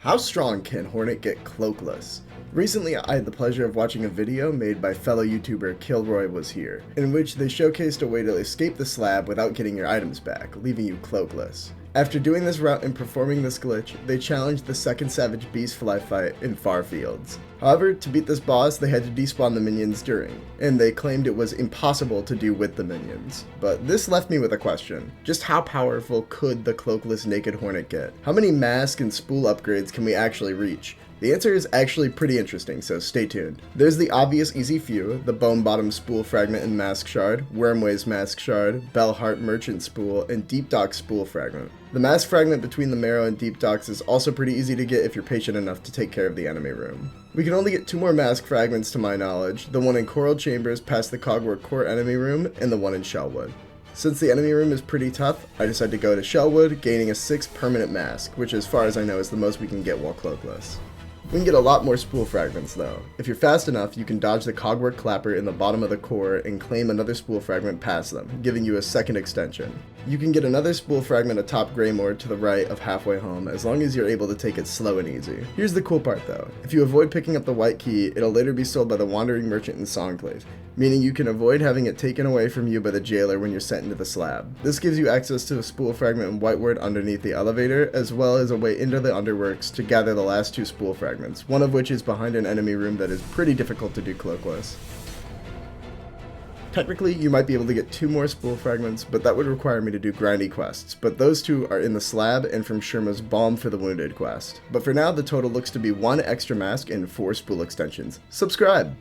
How strong can Hornet get cloakless? Recently, I had the pleasure of watching a video made by fellow YouTuber Kilroy Was Here, in which they showcased a way to escape the slab without getting your items back, leaving you cloakless. After doing this route and performing this glitch, they challenged the second Savage Beastfly fight in far fields. However, to beat this boss, they had to despawn the minions during, and they claimed it was impossible to do with the minions. But this left me with a question. Just how powerful could the cloakless Naked Hornet get? How many mask and spool upgrades can we actually reach? The answer is actually pretty interesting, so stay tuned. There's the obvious easy few, the Bone Bottom Spool Fragment and Mask Shard, Wormway's Mask Shard, Bellheart Merchant Spool, and Deep Dock Spool Fragment. The Mask Fragment between the Marrow and Deep Docks is also pretty easy to get if you're patient enough to take care of the enemy room. We can only get 2 more Mask Fragments to my knowledge, the one in Coral Chambers past the Cogwork Core enemy room, and the one in Shellwood. Since the enemy room is pretty tough, I decided to go to Shellwood, gaining a 6 permanent mask, which as far as I know is the most we can get while cloakless. We can get a lot more spool fragments though. If you're fast enough, you can dodge the Cogwork Clapper in the bottom of the core and claim another spool fragment past them, giving you a second extension. You can get another spool fragment atop Greymoor to the right of Halfway Home as long as you're able to take it slow and easy. Here's the cool part though. If you avoid picking up the white key, it'll later be sold by the Wandering Merchant in Songclave, meaning you can avoid having it taken away from you by the jailer when you're sent into the slab. This gives you access to a spool fragment in Whiteward underneath the elevator, as well as a way into the Underworks to gather the last 2 spool fragments, one of which is behind an enemy room that is pretty difficult to do cloakless. Technically, you might be able to get 2 more spool fragments, but that would require me to do grindy quests, but those 2 are in the slab and from Sherma's Balm for the Wounded quest. But for now, the total looks to be 1 extra mask and 4 spool extensions. Subscribe!